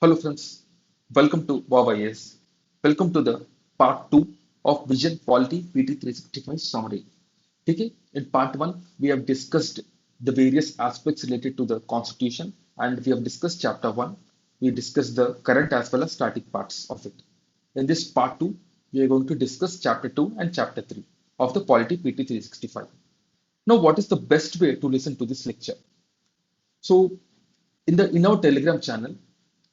Hello friends, welcome to WowIS. Welcome to the part 2 of Vision Quality PT 365 summary. Okay, in part 1, we have discussed the various aspects related to the constitution and we have discussed chapter 1. We discussed the current as well as static parts of it. In this part 2, we are going to discuss chapter 2 and chapter 3 of the Quality PT 365. Now, what is the best way to listen to this lecture? So, in our Telegram channel,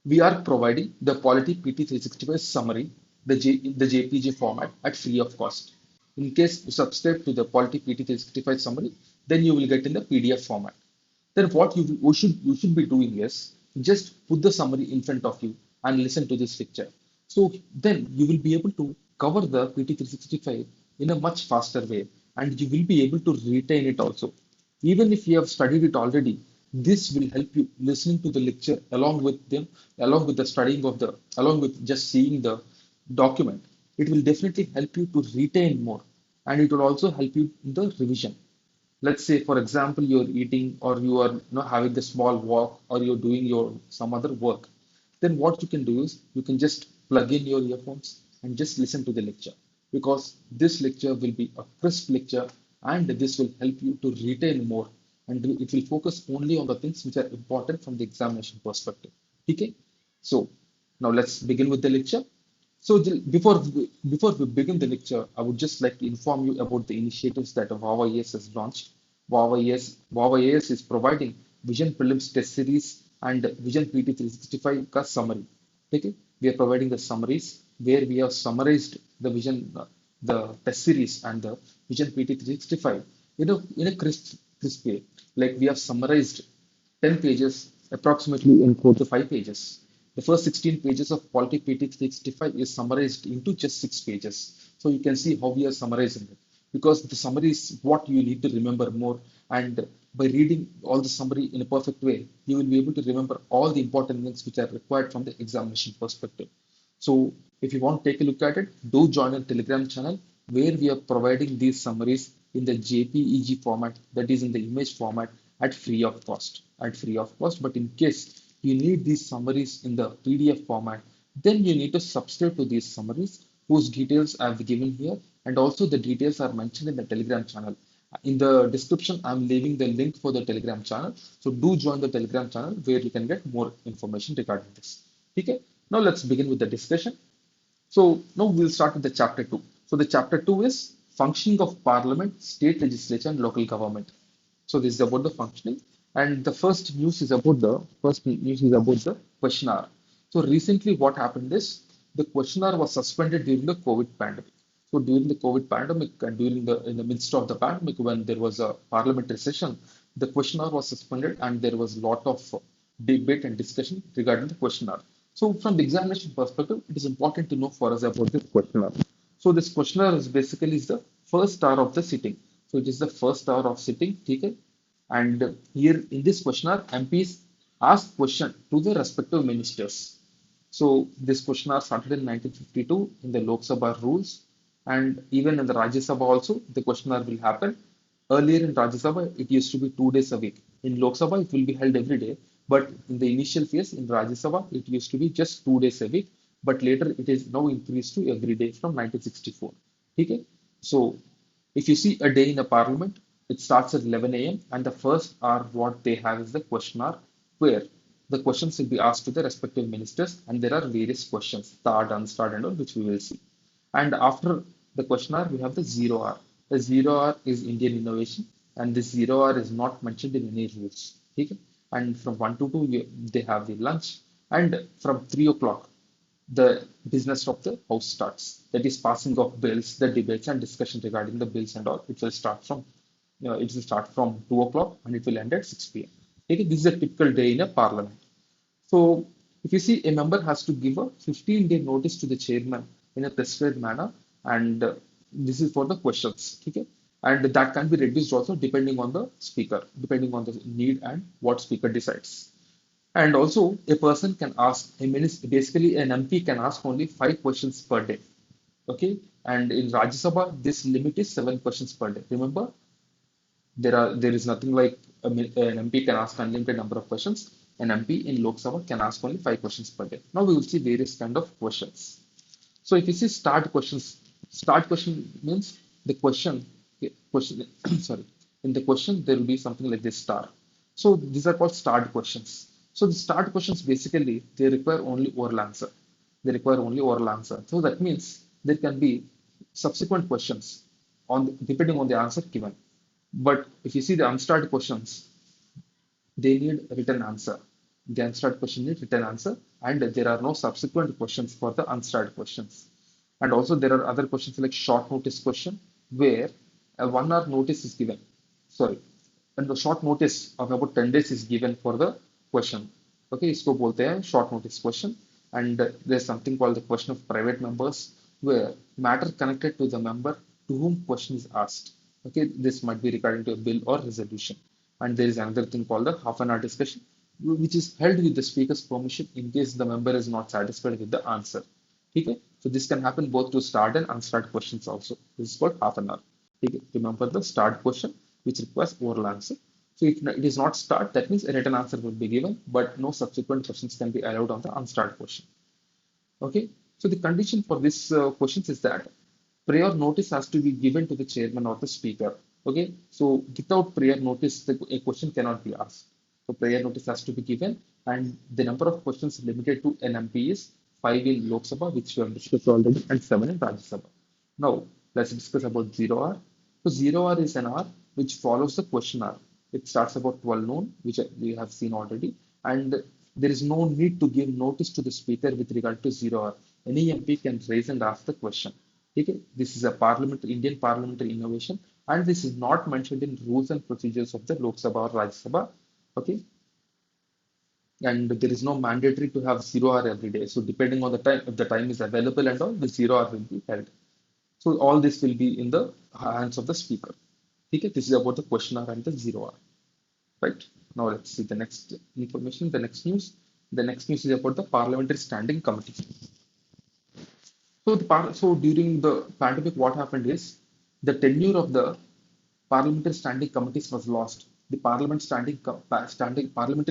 we are providing the Quality PT365 summary, the JPG format at free of cost. In case you subscribe to the Quality PT365 summary, then you will get in the PDF format. Then what you should be doing is just put the summary in front of you and listen to this lecture. So then you will be able to cover the PT365 in a much faster way, and you will be able to retain it also. Even if you have studied it already, this will help you listening to the lecture along with the studying of along with just seeing the document. It will definitely help you to retain more, and it will also help you in the revision. Let's say, for example, you're eating or you are having a small walk or you're doing your some other work. Then what you can do is you can just plug in your earphones and just listen to the lecture, because this lecture will be a crisp lecture and this will help you to retain more, and it will focus only on the things which are important from the examination perspective. Okay, so now let's begin with the lecture. So before we begin the lecture, I would just like to inform you about the initiatives that VAWA-AS has launched. VAWA-AS is providing Vision Prelims Test Series and Vision PT 365 ka summary. Okay, we are providing the summaries where we have summarized the test series and the Vision PT 365 in a crisp way. Like we have summarized 10 pages approximately in 4 to 5 pages. The first 16 pages of Quality PT 365 is summarized into just 6 pages. So you can see how we are summarizing it, because the summary is what you need to remember more. And by reading all the summary in a perfect way, you will be able to remember all the important things which are required from the examination perspective. So if you want to take a look at it, do join our Telegram channel where we are providing these summaries in the JPEG format, that is in the image format, at free of cost. At free of cost. But in case you need these summaries in the PDF format, then you need to subscribe to these summaries whose details I have given here, and also the details are mentioned in the Telegram channel. In the description, I'm leaving the link for the Telegram channel. So do join the Telegram channel where you can get more information regarding this. Okay, now let's begin with the discussion. So now we'll start with the chapter 2. So the chapter 2 is functioning of parliament, state legislature, and local government. So this is about the functioning. And the first news is about the questionnaire. So recently what happened is the questionnaire was suspended during the COVID pandemic. So during the COVID pandemic and during the in the midst of the pandemic, when there was a parliamentary session, the questionnaire was suspended and there was a lot of debate and discussion regarding the questionnaire. So from the examination perspective, it is important to know for us about this questionnaire. So this questionnaire is basically is the first hour of the sitting. So it is the first hour of sitting, okay? And here in this questionnaire, MPs ask question to the respective ministers. So this questionnaire started in 1952 in the Lok Sabha rules, and even in the Rajya Sabha also the questionnaire will happen. Earlier in Rajya Sabha it used to be 2 days a week. In Lok Sabha it will be held every day, but in the initial phase in Rajya Sabha it used to be just 2 days a week. But later it is now increased to every day from 1964. Okay, so if you see a day in a parliament, it starts at 11 a.m. and the first hour what they have is the questionnaire, where the questions will be asked to the respective ministers, and there are various questions, starred, unstarred, and all, which we will see. And after the questionnaire, we have the 0 hour. The 0 hour is Indian innovation, and this 0 hour is not mentioned in any rules. Okay? And from 1 to 2, they have the lunch, and from 3 o'clock, the business of the house starts. That is passing of bills, the debates and discussion regarding the bills and all. It will start from 2 o'clock and it will end at 6 p.m. Okay, this is a typical day in a parliament. So if you see, a member has to give a 15-day notice to the chairman in a prescribed manner, and this is for the questions. Okay, and that can be reduced also depending on the speaker, depending on the need and what speaker decides. And also, a person can ask, basically an MP can ask only 5 questions per day. Okay, and in Rajya Sabha, this limit is 7 questions per day. Remember, there is nothing like an MP can ask unlimited number of questions. An MP in Lok Sabha can ask only 5 questions per day. Now we will see various kind of questions. So if you see start questions, start question means the question, sorry, in the question there will be something like this star. So these are called start questions. So the start questions basically they require only oral answer. They require only oral answer. So that means there can be subsequent questions depending on the answer given. But if you see the unstarred questions, they need written answer. The unstarred question need written answer, and there are no subsequent questions for the unstarred questions. And also there are other questions like short notice question where a 1 hour notice is given. Sorry, and the short notice of about 10 days is given for the question. Okay, इसको बोलते हैं short notice question. And there's something called the question of private members where matter connected to the member to whom question is asked. Okay, this might be regarding to a bill or resolution. And there is another thing called the half an hour discussion, which is held with the speaker's permission in case the member is not satisfied with the answer. Okay, so this can happen both to start and unstart questions also. This is called half an hour. Okay, remember the start question, which requires oral answer. So if it is not start, that means a written answer will be given, but no subsequent questions can be allowed on the unstart question. Okay, so the condition for this questions is that prior notice has to be given to the chairman or the speaker. Okay, so without prior notice, a question cannot be asked. So prior notice has to be given, and the number of questions limited to an MP is 5 in Lok Sabha, which we have discussed already, and 7 in Rajya Sabha. Now let's discuss about 0 hour. So 0 hour is an hour which follows the question hour. It starts about 12 noon, which we have seen already, and there is no need to give notice to the speaker with regard to 0 hour. Any MP can raise and ask the question. Okay, this is a Indian parliamentary innovation, and this is not mentioned in rules and procedures of the Lok Sabha or Rajya Sabha. Okay, and there is no mandatory to have 0 hour every day. So depending on the time, if the time is available and all, the 0 hour will be held. So all this will be in the hands of the speaker. Okay, this is about the question hour and the 0 hour. Right. Now let's see the next information, the next news. The next news is about the Parliamentary Standing Committee. So during the pandemic, what happened is the tenure of the parliamentary standing committees was lost. The parliamentary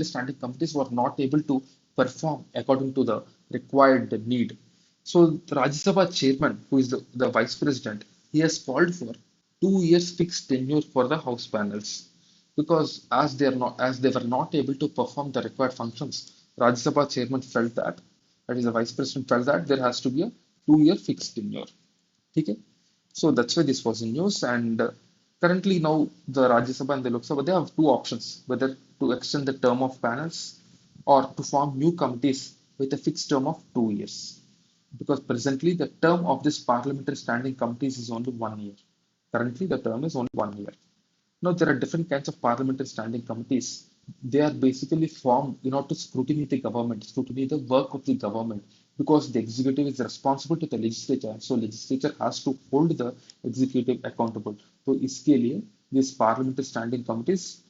standing committees were not able to perform according to the required need. So the Rajya Sabha chairman, who is the vice president, he has called for 2 years fixed tenure for the house panels because as they were not able to perform the required functions, Rajya Sabha chairman felt that is the vice president felt that there has to be a 2 year fixed tenure. Okay, so that's why this was in news. And currently now the Rajya Sabha and the Lok Sabha they have two options: whether to extend the term of panels or to form new committees with a fixed term of 2 years. Because presently the term of this parliamentary standing committees is only 1 year. Currently the term is only 1 year. Now, there are different kinds of parliamentary standing committees. They are basically formed in order to scrutiny the work of the government, because the executive is responsible to the legislature. So, legislature has to hold the executive accountable. So, इसके लिए these parliamentary standing committees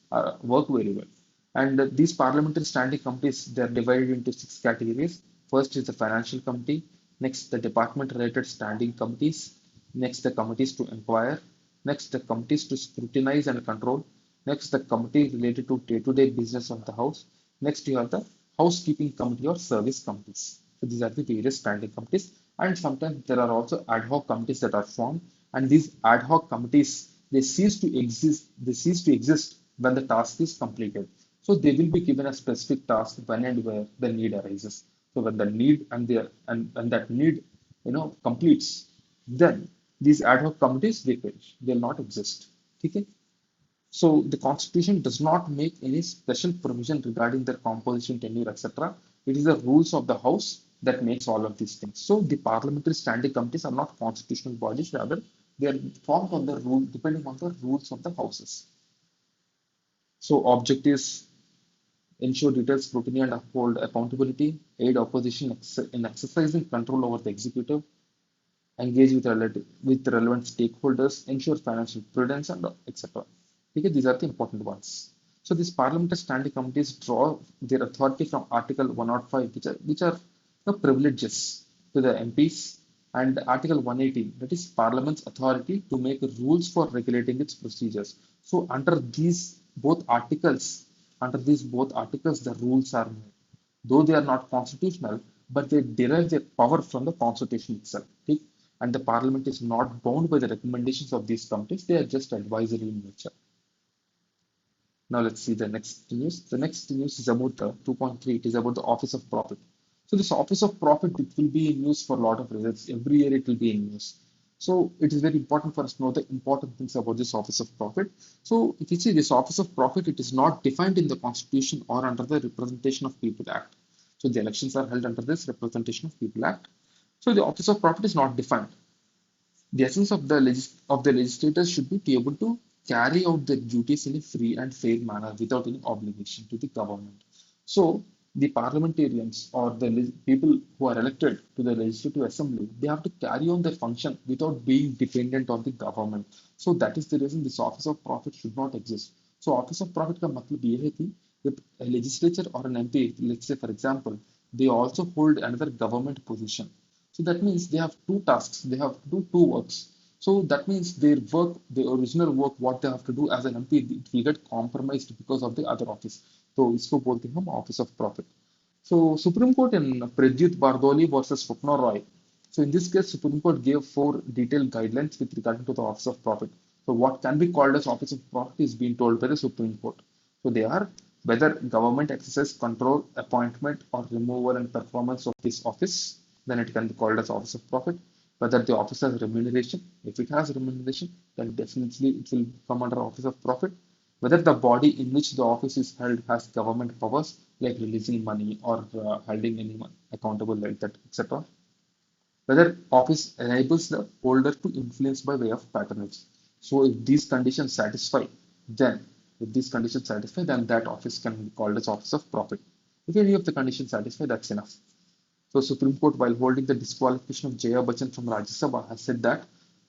work very well. And these parliamentary standing committees they are divided into 6 categories. First is the financial committee. Next, the department-related standing committees. Next, the committees to inquire. Next, the committees to scrutinize and control. Next, the committee related to day-to-day business of the house. Next, you have the housekeeping committee or service committees. So these are the various standing committees. And sometimes there are also ad hoc committees that are formed. And these ad hoc committees they cease to exist. They cease to exist when the task is completed. So they will be given a specific task when and where the need arises. So when the need and that need completes, then these ad hoc committees they perish. They will not exist. Okay? So the constitution does not make any special provision regarding their composition, tenure, etc. It is the rules of the house that makes all of these things. So the parliamentary standing committees are not constitutional bodies, rather they are formed on the rule depending on the rules of the houses. So objectives ensure detailed scrutiny and uphold accountability, aid opposition in exercising control over the executive, engage with relevant stakeholders, ensure financial prudence, and etc. Okay, these are the important ones. So these parliamentary standing committees draw their authority from Article 105, which are the privileges to the MPs, and Article 180, that is Parliament's authority to make rules for regulating its procedures. So under these both articles, Under these both articles, the rules are made. Though they are not constitutional, but they derive their power from the constitution itself. Okay? And the parliament is not bound by the recommendations of these committees, they are just advisory in nature. Now let's see the next news. The next news is about the 2.3. It is about the Office of Profit. So this Office of Profit, it will be in use for a lot of reasons. Every year it will be in use. So it is very important for us to know the important things about this Office of Profit. So if you see this Office of Profit, it is not defined in the Constitution or under the Representation of People Act. So the elections are held under this Representation of People Act. So the Office of Profit is not defined. The essence of the legislators should be to able to carry out their duties in a free and fair manner without any obligation to the government. So the parliamentarians or the people who are elected to the legislative assembly, they have to carry on their function without being dependent on the government. So that is the reason this office of profit should not exist. So office of profit का मतलब ये है कि if a legislature or an MP, let's say for example, they also hold another government position. So that means they have two tasks, they have to do two works. So that means their work, the original work, what they have to do as an MP, it will get compromised because of the other office. तो इसको बोलते हैं हम Office of Profit. So Supreme Court in Pradyut Bardoli versus Swapna Roy. So in this case, Supreme Court gave four detailed guidelines with regard to the Office of Profit. So what can be called as Office of Profit is being told by the Supreme Court. So they are whether government exercise control, appointment or removal and performance of this office, then it can be called as Office of Profit. Whether the office has remuneration, if it has remuneration, then definitely it will come under Office of Profit. Whether the body in which the office is held has government powers like releasing money or holding anyone accountable like that, etc. Whether office enables the holder to influence by way of patronage. So if these conditions satisfy, then then that office can be called as Office of Profit. If any of the conditions satisfy, that's enough. So Supreme Court, while holding the disqualification of Jaya Bachchan from Rajya Sabha, has said that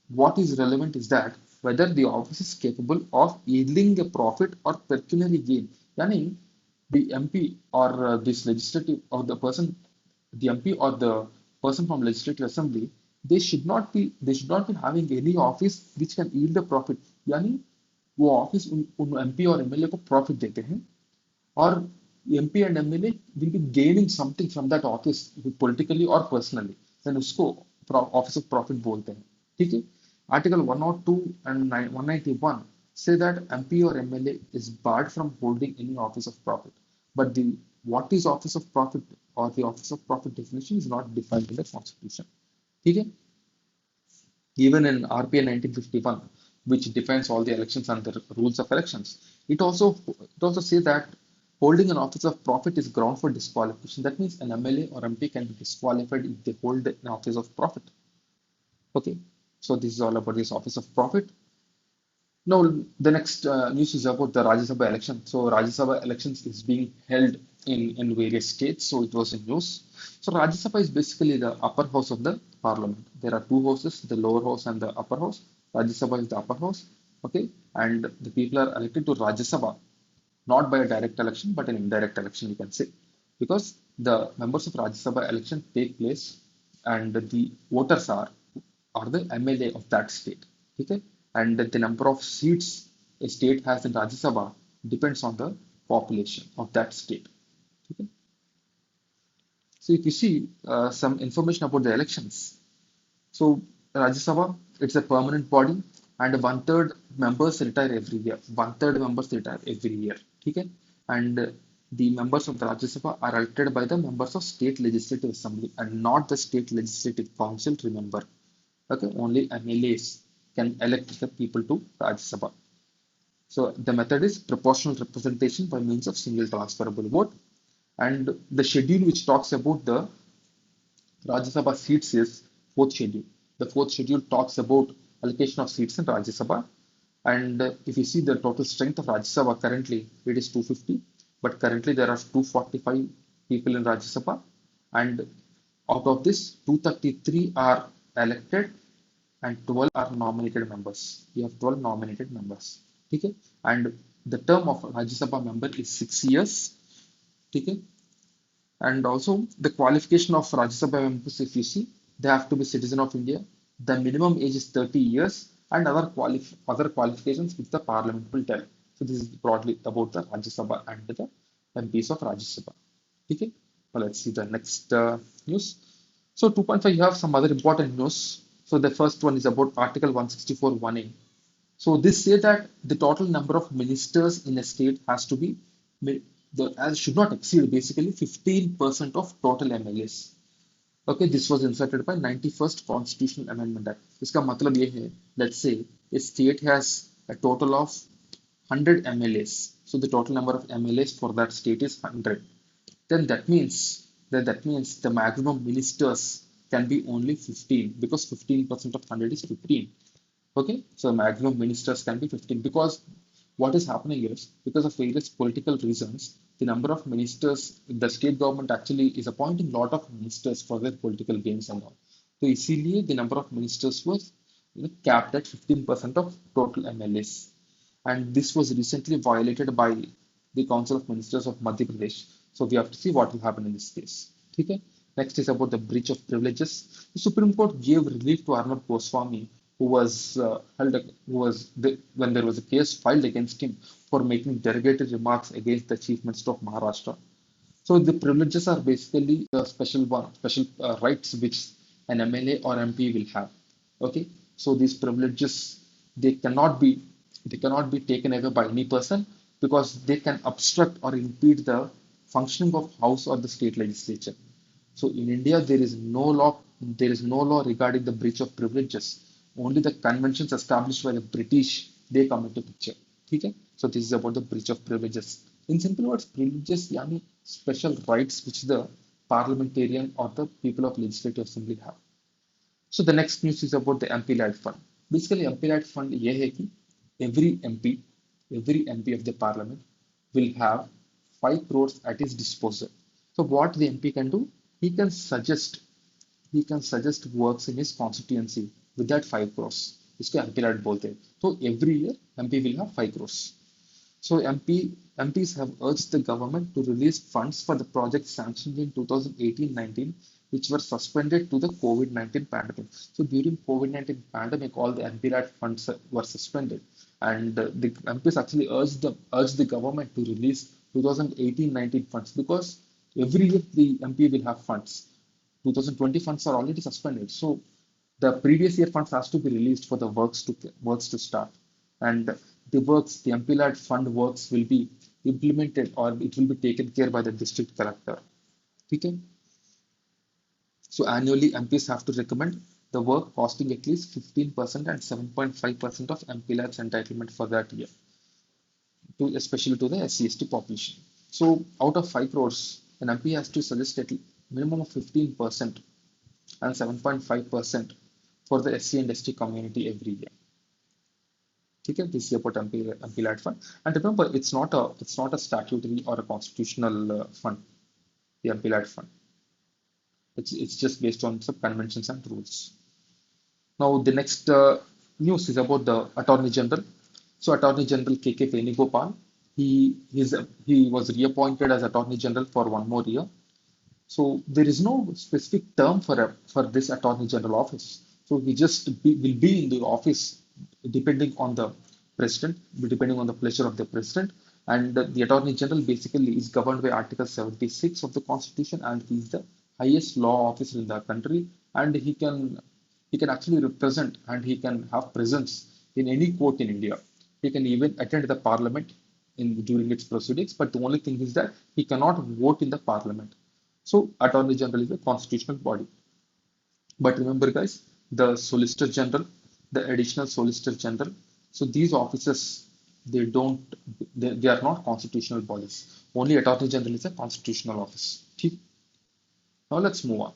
what is relevant is that whether the office is capable of yielding a profit or pecuniary gain. Yani the MP or this legislative or the MP or the person from legislative assembly, they should not be having any office which can yield a profit. Yani वो office उन MP और MLA को profit देते हैं और MP and MLA will be gaining something from that office politically और personally then उसको office of profit बोलते हैं ठीक है article 102 and 191 say that MP or MLA is barred from holding any office of profit but the what is office of profit or the office of profit definition is not defined in the constitution ठीक है even in RPA 1951, which defines all the elections and the rules of elections, it also says that holding an office of profit is ground for disqualification. That means an MLA or MP can be disqualified if they hold an office of profit. Okay, so this is all about this office of profit. Now, the next news is about the Rajya Sabha election. So, Rajya Sabha elections is being held in various states. So, it was in news. So, Rajya Sabha is basically the upper house of the parliament. There are two houses, the lower house and the upper house. Rajya Sabha is the upper house. Okay, and the people are elected to Rajya Sabha not by a direct election but an indirect election, you can say, because the members of Rajya Sabha election take place and the voters are the MLA of that state. Okay? And the number of seats a state has in Rajya Sabha depends on the population of that state. Okay? So if you see some information about the elections, so Rajya Sabha, it's a permanent body and one-third members retire every year. One-third members retire every year. Okay? And the members of the Rajya Sabha are elected by the members of state legislative assembly and not the state legislative council, remember. Okay, only MLAs can elect the people to Rajya Sabha. So the method is proportional representation by means of single transferable vote. And the schedule which talks about the Rajya Sabha seats is fourth schedule. The fourth schedule talks about allocation of seats in Rajya Sabha. And if you see the total strength of Rajya Sabha currently, it is 250. But currently there are 245 people in Rajya Sabha. And out of this, 233 are elected and 12 are nominated members. We have 12 nominated members. Okay? And the term of Rajya Sabha member is 6 years. Okay? And also the qualification of Rajya Sabha members, if you see, they have to be citizen of India. The minimum age is 30 years and other qualifications which the parliament will tell. So this is broadly about the Rajya Sabha and the MPs of Rajya Sabha. Okay, well, let's see the next news. So 2.5, you have some other important news. So the first one is about Article 164 1A. So this say that the total number of ministers in a state has to be the as should not exceed basically 15% of total MLAs. Okay, this was inserted by 91st Constitutional Amendment Act. इसका मतलब ये है, let's say a state has a total of 100 MLAs. So the total number of MLAs for that state is 100. Then that means the maximum ministers can be only 15 because 15% of 100 is 15. Okay, so maximum ministers can be 15 because what is happening is because of various political reasons, the number of ministers, the state government actually is appointing a lot of ministers for their political gains and all. So इसीलिए the number of ministers was capped at 15% of total MLAs. And this was recently violated by the Council of Ministers of Madhya Pradesh. So we have to see what will happen in this case. Okay. Next is about the breach of privileges. The Supreme Court gave relief to Arnab Goswami, who was when there was a case filed against him for making derogatory remarks against the Chief Minister of Maharashtra. So the privileges are basically special rights which an MLA or MP will have. Okay, so these privileges they cannot be they cannot be taken away by any person because they can obstruct or impede the functioning of House or the state legislature. So in India there is no law regarding the breach of privileges. Only the conventions established by the British they come into picture. Okay? So this is about the breach of privileges. In simple words, privileges yani special rights which the parliamentarian or the people of legislative assembly have. So the next news is about the MP led fund. Basically, MP led fund ये है कि every MP, every MP of the parliament will have 5 crores at his disposal. So what the MP can do, he can suggest he can suggest works in his constituency with that 5 crores. इसको MP led बोलते हैं. So every year MP will have 5 crores. So MPs have urged the government to release funds for the projects sanctioned in 2018-19, which were suspended to the COVID-19 pandemic. So during COVID-19 pandemic, all the MPLAT funds were suspended, and the MPs actually urged the government to release 2018-19 funds because every year the MP will have funds. 2020 funds are already suspended, so the previous year funds has to be released for the works to start, and the MPLAD fund works will be implemented or it will be taken care by the district collector. Okay? So annually MPs have to recommend the work costing at least 15% and 7.5% of MPLAD's entitlement for that year, especially to the SC/ST population. So out of 5 crores, an MP has to suggest at minimum of 15% and 7.5% for the SC and ST community every year. Okay, this is about MPLAD fund. And remember, it's not a statutory or a constitutional fund, the MPLAD fund. It's just based on some conventions and rules. Now, the next news is about the Attorney General. So, Attorney General KK Venugopal, he was reappointed as Attorney General for one more year. So, there is no specific term for this Attorney General office. So, will be in the office depending on the president, depending on the pleasure of the president. And the Attorney General basically is governed by Article 76 of the Constitution, and he is the highest law officer in the country, and he can actually represent and he can have presence in any court in India. He can even attend the parliament during its proceedings, but the only thing is that he cannot vote in the parliament. So Attorney General is a constitutional body. But remember, guys, the Solicitor General, the Additional Solicitor General, so these offices they are not constitutional bodies. Only Attorney General is a constitutional office. Okay? Now let's move on.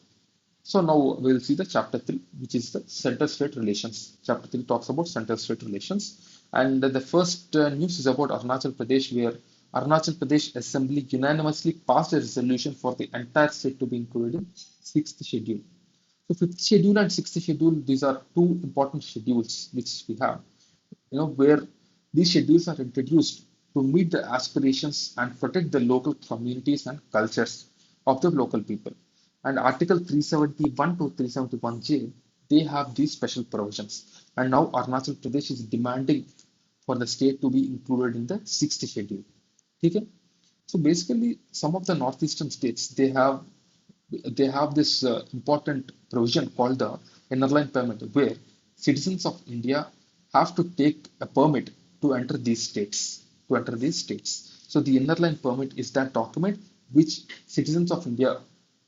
So now we'll see the chapter 3, which is the center-state relations. Chapter 3 talks about center-state relations. And the first news is about Arunachal Pradesh, where Arunachal Pradesh Assembly unanimously passed a resolution for the entire state to be included in 6th schedule. So 5th schedule and 6th schedule, these are two important schedules which we have, where these schedules are introduced to meet the aspirations and protect the local communities and cultures of the local people. And Article 371 to 371J, they have these special provisions. And now Arunachal Pradesh is demanding for the state to be included in the sixth schedule. Okay? So basically, some of the northeastern states they have this important provision called the inner line permit, where citizens of India have to take a permit to enter these states. To enter these states. So the inner line permit is that document which citizens of India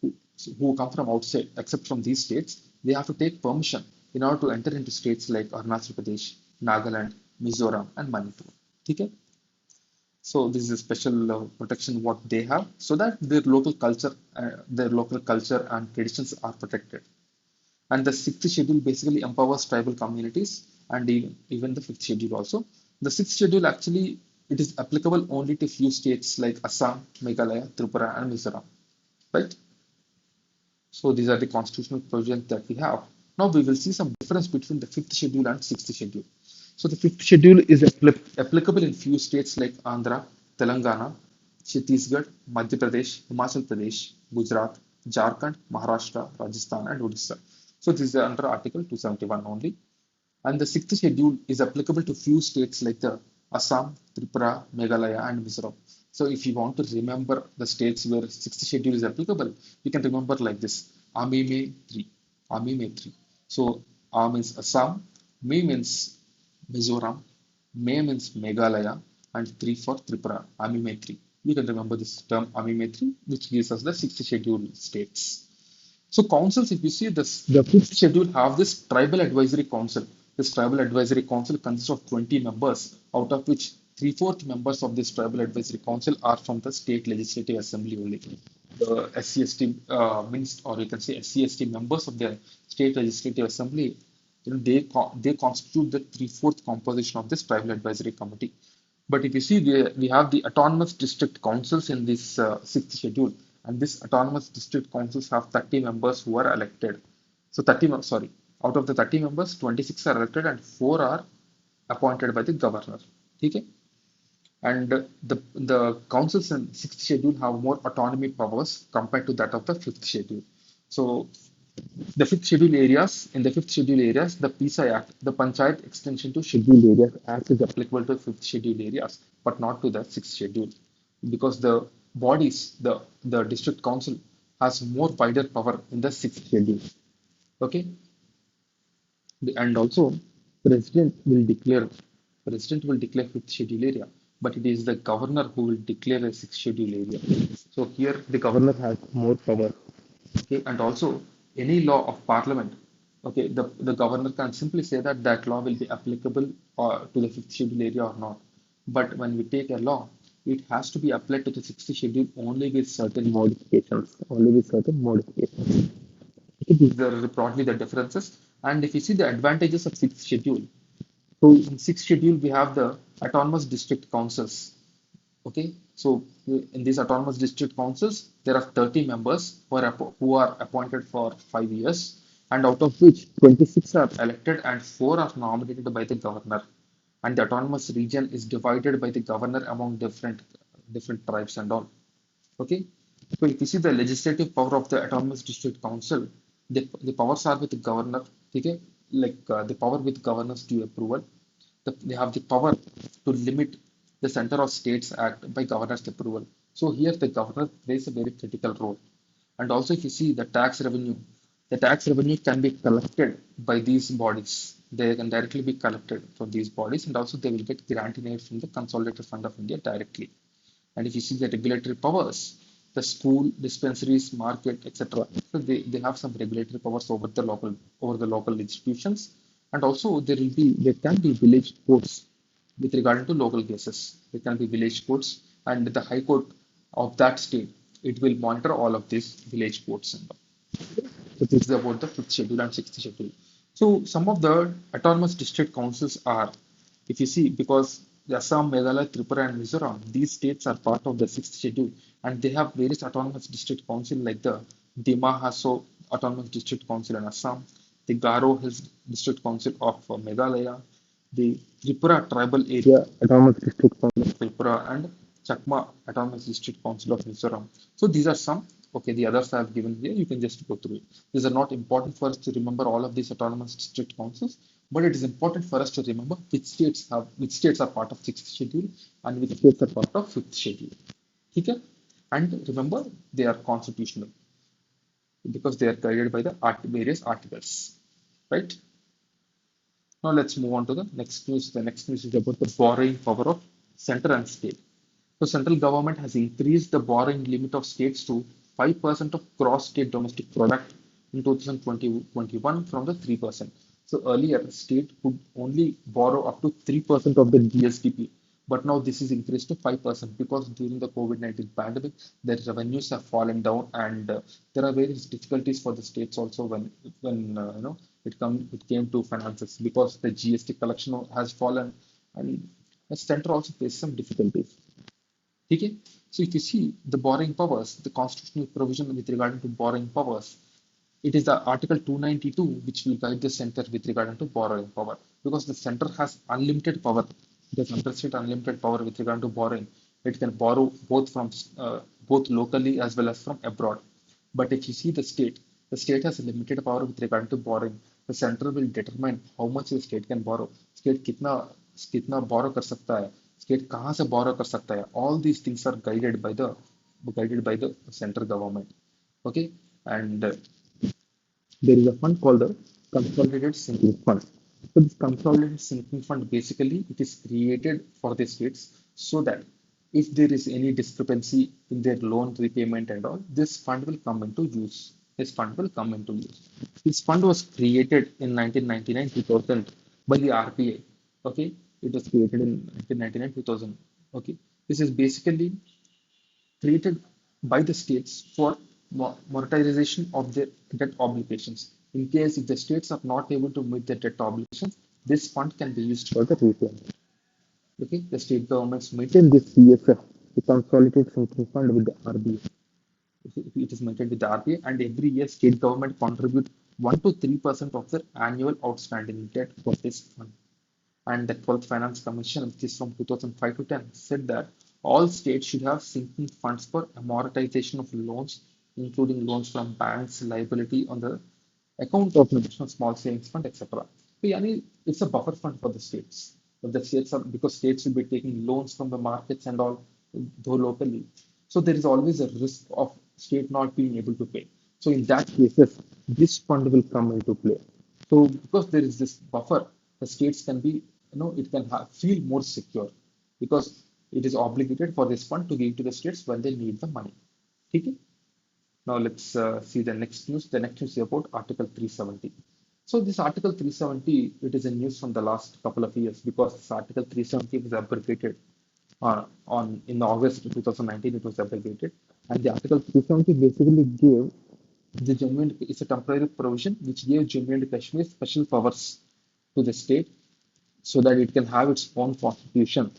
who, who come from outside, except from these states, they have to take permission in order to enter into states like Arunachal Pradesh, Nagaland, Mizoram, and Manipur. Okay? So this is a special protection what they have, so that their local culture and traditions are protected. And the sixth schedule basically empowers tribal communities, and even the fifth schedule also. The sixth schedule actually it is applicable only to few states like Assam, Meghalaya, Tripura, and Mizoram, right? So these are the constitutional provisions that we have. Now we will see some difference between the fifth schedule and sixth schedule. So the fifth schedule is applicable in few states like Andhra, Telangana, Chhattisgarh, Madhya Pradesh, Himachal Pradesh, Gujarat, Jharkhand, Maharashtra, Rajasthan, and Odisha. So this is under Article 271 only. And the sixth schedule is applicable to few states like the Assam, Tripura, Meghalaya, and Mizoram. So if you want to remember the states where sixth schedule is applicable, you can remember like this: Amime 3, Amime 3. So A means Assam, Me means Mizoram, Me means Meghalaya, and 3 for Tripura, Amime 3. You can remember this term Amime 3, which gives us the sixth schedule states. So councils, if you see this, the fifth schedule have this tribal advisory council. This tribal advisory council consists of 20 members, out of which three-fourth members of this tribal advisory council are from the state legislative assembly only. The SC/ST or you can say SC/ST members of the state legislative assembly, they constitute the three-fourth composition of this tribal advisory committee. But if you see, we have the autonomous district councils in this sixth schedule, and this autonomous district councils have 30 members who are elected. So 30, sorry, out of the 30 members, 26 are elected and 4 are appointed by the governor. Okay? And the councils in sixth schedule have more autonomy powers compared to that of the fifth schedule. So in the fifth schedule areas, the PSI Act, the Panchayat extension to scheduled areas act is applicable to fifth schedule areas, but not to the sixth schedule, because the district council has more wider power in the sixth schedule. Okay, and also president will declare fifth schedule area, but it is the governor who will declare a sixth schedule area. So here the governor has more power. Okay, and also any law of parliament, okay, the governor can simply say that that law will be applicable to the fifth schedule area or not. But when we take a law, it has to be applied to the sixth schedule only with certain modifications. Only with certain modifications. Okay, these are broadly the differences. And if you see the advantages of sixth schedule, so in sixth schedule we have the autonomous district councils. Okay, so in these autonomous district councils, there are 30 members who are appointed for 5 years, and out of which 26 are elected and 4 are nominated by the governor. And the autonomous region is divided by the governor among different tribes and all. Okay, so if you see the legislative power of the autonomous district council, the powers are with the governor. Okay, like the power with governors to approval. They have the power to limit the Center of States Act by governor's approval. So here the governor plays a very critical role. And also if you see the tax revenue can be collected by these bodies. They can directly be collected from these bodies, and also they will get grant in aid from the Consolidated Fund of India directly. And if you see the regulatory powers, the school, dispensaries, market, etc. So they have some regulatory powers over the local institutions. And also there can be village courts with regard to local cases. There can be village courts, and the High Court of that state, it will monitor all of these village courts and all. So this is about the fifth schedule and sixth schedule. So some of the autonomous district councils are, if you see, because the Assam, Meghalaya, Tripura, and Mizoram, these states are part of the sixth schedule, and they have various autonomous district council like the Dima Haso Autonomous District Council in Assam, the Garo Hills District Council of Meghalaya, the Tripura Tribal Area Autonomous District Council of Tripura, and Chakma Autonomous District Council of Mizoram. So these are some. Okay, the others I have given here. You can just go through it. These are not important for us to remember all of these autonomous district councils, But it is important for us to remember which states are part of sixth schedule and which states are part of fifth schedule. Okay? And remember, they are constitutional because they are guided by the various articles. Right? Now let's move on to the next news. The next news is about the borrowing power of center and state. So central government has increased the borrowing limit of states to 5% of gross state domestic product in 2021 from the 3%. So earlier, state could only borrow up to 3% of the GSDP, but now this is increased to 5% because during the COVID-19 pandemic, their revenues have fallen down, and there are various difficulties for the states also when it came to finances because the GST collection has fallen, and the center also faces some difficulties. Okay? So if you see the borrowing powers, the constitutional provision with regard to borrowing powers, it is the Article 292 which will guide the center with regard to borrowing power because the center has unlimited power. It has unlimited power with regard to borrowing. It can borrow both locally as well as from abroad. But if you see the state has a limited power with regard to borrowing. The center will determine how much the state can borrow. State कितना borrow कर सकता है, state कहाँ से borrow कर सकता है. All these things are guided by the central government. Okay, and there is a fund called the Consolidated Sinking Fund. So this Consolidated Sinking Fund basically it is created for the states so that if there is any discrepancy in their loan repayment and all, this fund will come into use. This fund will come into use. This fund was created in 1999 2000 by the RBI. Okay, it was created in 1999 2000. Okay, this is basically created by the states for monetization of their debt obligations. In case if the states are not able to meet their debt obligations, this fund can be used for the repayment. Okay, the state governments maintain this CSF, the Consolidated Sinking Fund with the RBI. It is maintained with the RBI, and every year state government contribute 1 to 3% of their annual outstanding debt for this fund. And the 12th Finance Commission, which is from 2005 to 10, said that all states should have sinking funds for amortization of loans, including loans from banks, liability on the account of National Small Savings Fund, etc. So, yani, it's a buffer fund for the states. But the states are because states will be taking loans from the markets and all, though locally. So there is always a risk of state not being able to pay. So in that cases, this fund will come into play. So because there is this buffer, the states can be, it can feel more secure because it is obligated for this fund to give to the states when they need the money. Okay? Now let's see the next news. The next news is about Article 370. So this Article 370, it is a news from the last couple of years because this Article 370 was abrogated on in August 2019. It was abrogated, and the Article 370 basically gave the Jammu and it's a temporary provision which gave Jammu and Kashmir special powers to the state so that it can have its own constitution,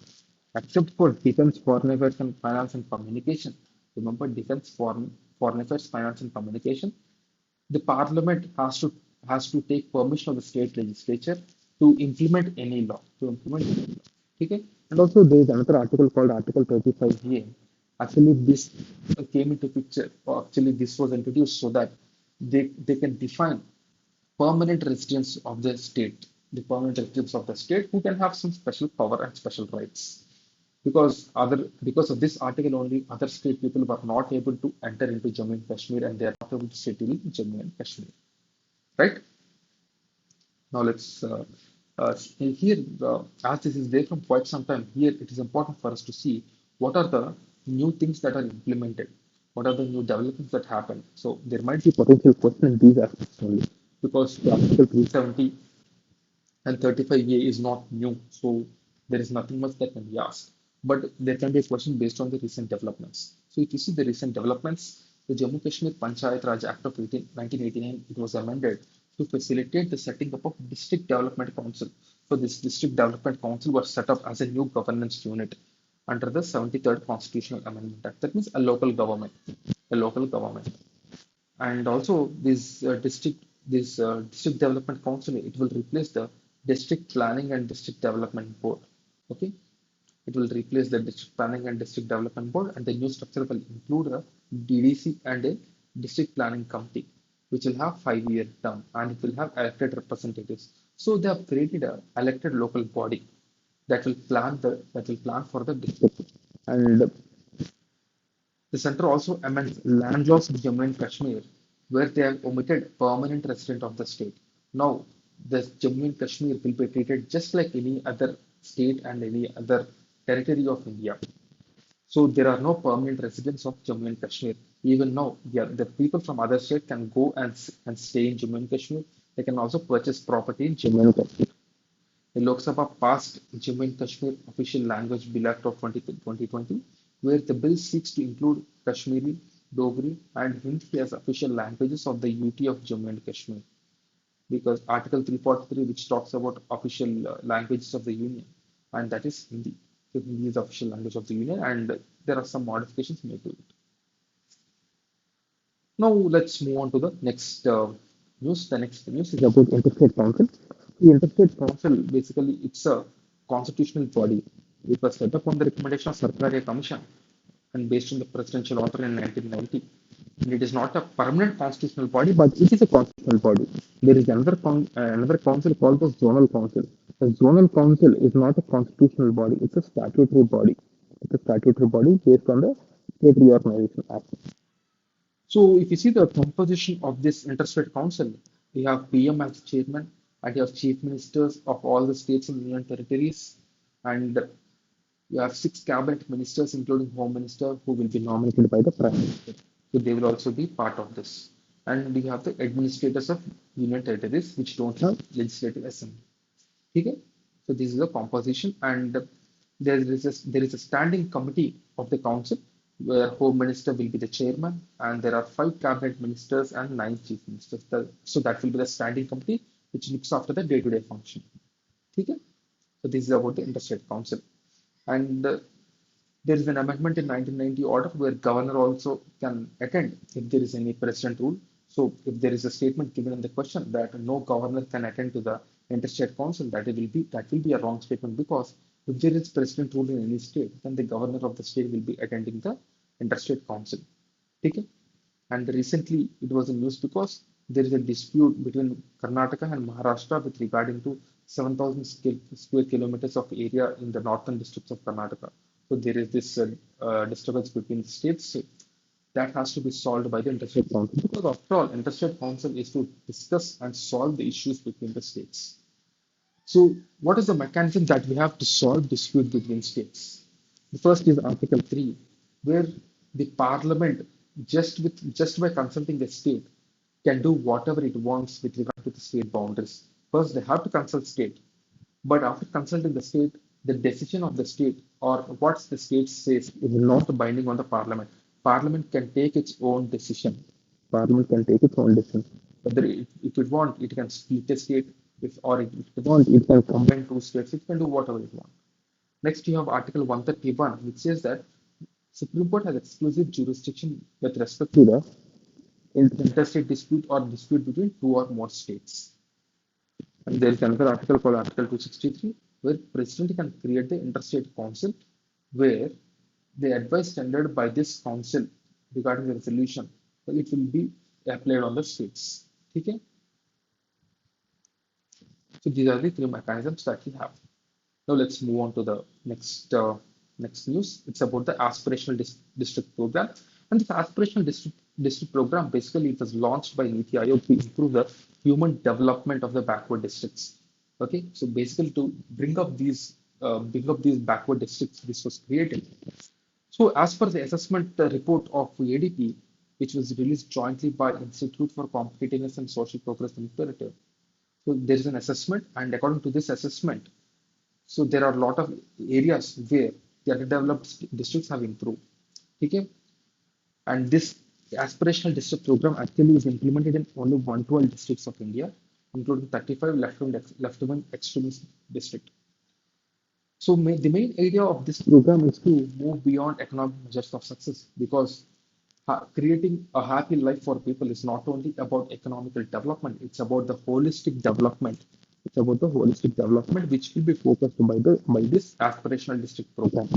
except for defense, foreign affairs, and finance and communication. Remember, defense, foreign affairs, finance, and communication. The parliament has to take permission of the state legislature to implement any law. To implement any law. Okay? And also, there is another article called Article 35A. Actually, this came into picture, or actually, this was introduced so that they can define permanent residents of the state, the permanent residents of the state who can have some special power and special rights. Because of this article only, other state people were not able to enter into Jammu and Kashmir and they are not able to settle in Jammu and Kashmir. Right? Now let's here as this is there from quite some time. Here it is important for us to see what are the new things that are implemented, what are the new developments that happen. So there might be potential question in these aspects only because the Article 370 and 35A is not new, so there is nothing much that can be asked. But there can be a question based on the recent developments. So if you see the recent developments, the Jammu Kashmir Panchayat Raj Act of 1989, it was amended to facilitate the setting up of District Development Council. So this District Development Council was set up as a new governance unit under the 73rd Constitutional Amendment Act. That means a local government. And also this district development council, it will replace the district planning and district development board. Okay, it will replace the district planning and district development board, and the new structure will include a DDC and a district planning committee which will have 5-year term and it will have elected representatives. So they have created a elected local body that will plan for the district. And the center also amends land laws of Jammu and Kashmir, where they have omitted permanent resident of the state. Now, the Jammu and Kashmir will be treated just like any other state and any other territory of India. So there are no permanent residents of Jammu and Kashmir. Even now, yeah, the people from other state can go and stay in Jammu and Kashmir. They can also purchase property in Jammu and Kashmir. The Lok Sabha passed Jammu and Kashmir Official Language Bill Act of 2020, where the bill seeks to include Kashmiri, Dogri, and Hindi as official languages of the UT of Jammu and Kashmir. Because Article 343, which talks about official languages of the Union, and that is Hindi. So Hindi is the official language of the Union, and there are some modifications made to it. Now let's move on to the next news. The next news is about Interstate Council. The Interstate Council basically it's a constitutional body. It was set up on the recommendation of Sarkaria Commission and based on the presidential order in 1990. And it is not a permanent constitutional body, but it is a constitutional body. There is another council called the Zonal Council. The Zonal Council is not a constitutional body; it's a statutory body. It's a statutory body based on the State Reorganization Act. So if you see the composition of this interstate council, we have PM as chairman, and you have chief ministers of all the states and union territories, and you have six cabinet ministers, including home minister, who will be nominated by the prime minister. So they will also be part of this. And we have the administrators of union territories, which don't have legislative assembly. Okay? So this is the composition, and there is a standing committee of the council where home minister will be the chairman, and there are five cabinet ministers and nine chief ministers. So that will be the standing committee which looks after the day-to-day function. Okay? So this is about the interstate council, and there is an amendment in 1990 order where governor also can attend if there is any president rule. So if there is a statement given in the question that no governor can attend to the interstate council, that will be a wrong statement because if there is president rule in any state, then the governor of the state will be attending the interstate council. Okay? And recently it was in news because there is a dispute between Karnataka and Maharashtra with regarding to 7,000 square kilometers of area in the northern districts of Karnataka. So there is this disturbance between the states that has to be solved by the interstate council because after all, interstate council is to discuss and solve the issues between the states. So what is the mechanism that we have to solve dispute between states? The first is Article 3, where the parliament, just by consulting the state, can do whatever it wants with regard to the state boundaries. First, they have to consult state, but after consulting the state, the decision of the state or what the state says is not binding on the parliament. Parliament can take its own decision. Parliament can take its own decision. Whether if it want, it can split a state. If or if it want, it can combine two states. It can do whatever it wants. Next, you have Article 131, which says that Supreme Court has exclusive jurisdiction with respect to the interstate dispute or dispute between two or more states. And there is another article called Article 263, where President can create the interstate council, where the advice tendered by this council regarding the resolution, it will be applied on the states. Okay? So these are the three mechanisms that we have. Now let's move on to the next news. It's about the aspirational district program, and this aspirational district program basically it was launched by Niti Aayog to improve the human development of the backward districts. Okay, so basically to bring up these backward districts, this was created. So as per the assessment report of ADP, which was released jointly by Institute for Competitiveness and Social Progress Imperative. So there is an assessment, and according to this assessment, so there are a lot of areas where the underdeveloped districts have improved. Okay, and this aspirational district program actually is implemented in only 112 districts of India, including 35 left-wing extremist district. So the main idea of this program is to move beyond economic measures of success because creating a happy life for people is not only about economical development, it's about the holistic development. It's about the holistic development which will be focused by this aspirational district program.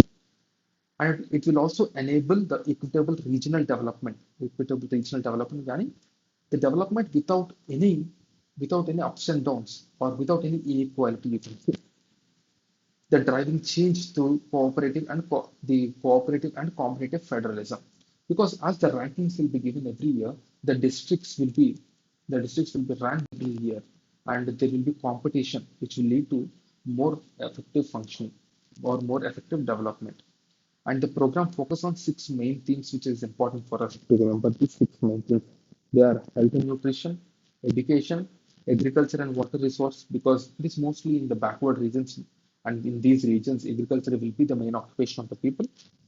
And it will also enable the equitable regional development. Equitable regional development, yani the development without any without any ups and downs or without any inequality, you can say. The driving change to the cooperative and competitive federalism. Because as the rankings will be given every year, the districts will be ranked every year, and there will be competition, which will lead to more effective functioning or more effective development. And the program focus on six main themes, which is important for us to remember. These six main themes, they are health and nutrition, education, agriculture and water resource, because it is mostly in the backward regions, and in these regions, agriculture will be the main occupation of the people.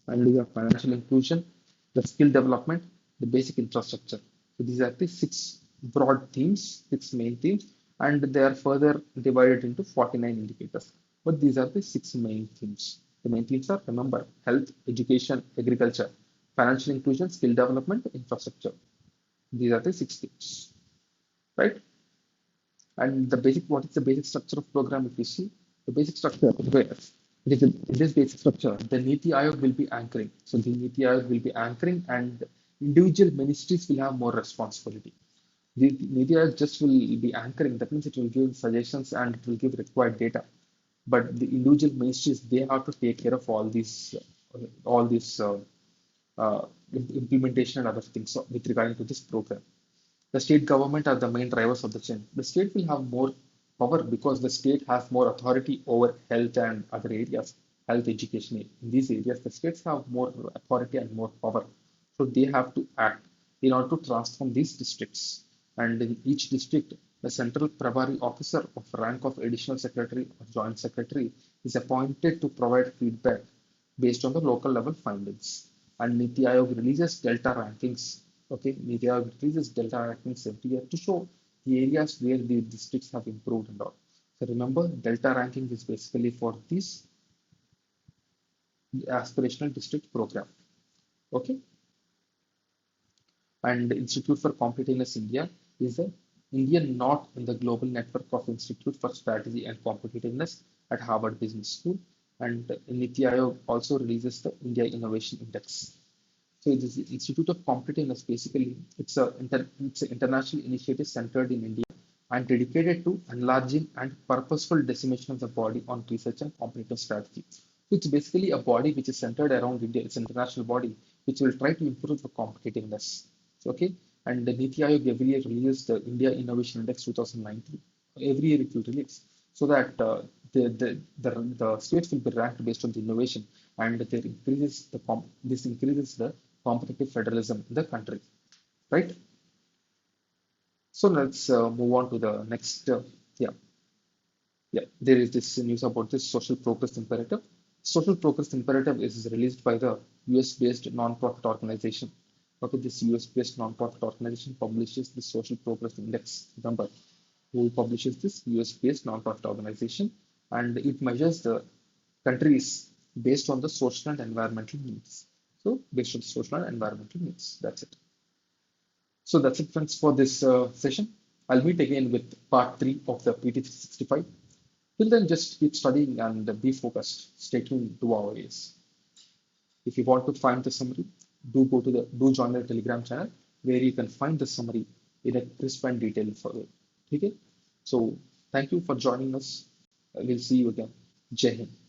And we have financial inclusion, the skill development, the basic infrastructure. So these are the six broad themes, six main themes, and they are further divided into 49 indicators. But these are the six main themes. The main themes are, remember, health, education, agriculture, financial inclusion, skill development, infrastructure. These are the six themes, right? And what is the basic structure of program? If you see the basic structure, where it is in this basic structure, the Niti Aayog will be anchoring. So the Niti Aayog will be anchoring, and individual ministries will have more responsibility. The Niti Aayog just will be anchoring. That means it will give suggestions and it will give required data. But the individual ministries, they have to take care of all these uh, implementation and other things with regarding to this program. The state government are the main drivers of the change. The state will have more power because the state has more authority over health and other areas, health education. In these areas, the states have more authority and more power. So they have to act in order to transform these districts. And in each district, the central Prabari officer of rank of additional secretary or joint secretary is appointed to provide feedback based on the local level findings. And Niti Aayog releases Delta rankings. Okay, Niti Aayog releases Delta rankings every year to show the areas where the districts have improved and all. So remember, Delta ranking is basically for this aspirational district program. Okay, and Institute for Competitiveness India is the Indian knot in the global network of Institute for Strategy and Competitiveness at Harvard Business School. And Niti Aayog also releases the India Innovation Index. So this Institute of Competitiveness, basically, it's an international initiative centered in India and dedicated to enlarging and purposeful dissemination of the body on research and competitive strategy. So it's basically a body which is centered around India. It's an international body which will try to improve the competitiveness. Okay, and the Niti Aayog every year releases the India Innovation Index 2019. Every year it will release so that the states will be ranked based on the innovation, and this increases the competitive federalism in the country, right? So let's move on to the next. Yeah, yeah. There is this news about this social progress imperative. Social progress imperative is released by the US-based non-profit organization. Okay, this US-based non-profit organization publishes the social progress index. Remember, who publishes this US-based non-profit organization, and it measures the countries based on the social and environmental needs. So based on social and environmental needs, that's it. So that's it, friends, for this session. I'll meet again with part three of the PT365. Till then, just keep studying and be focused. Stay tuned to our ways. If you want to find the summary, do join the Telegram channel where you can find the summary in a crisp and detailed way. Okay? So thank you for joining us. We'll see you again. Jai Hind.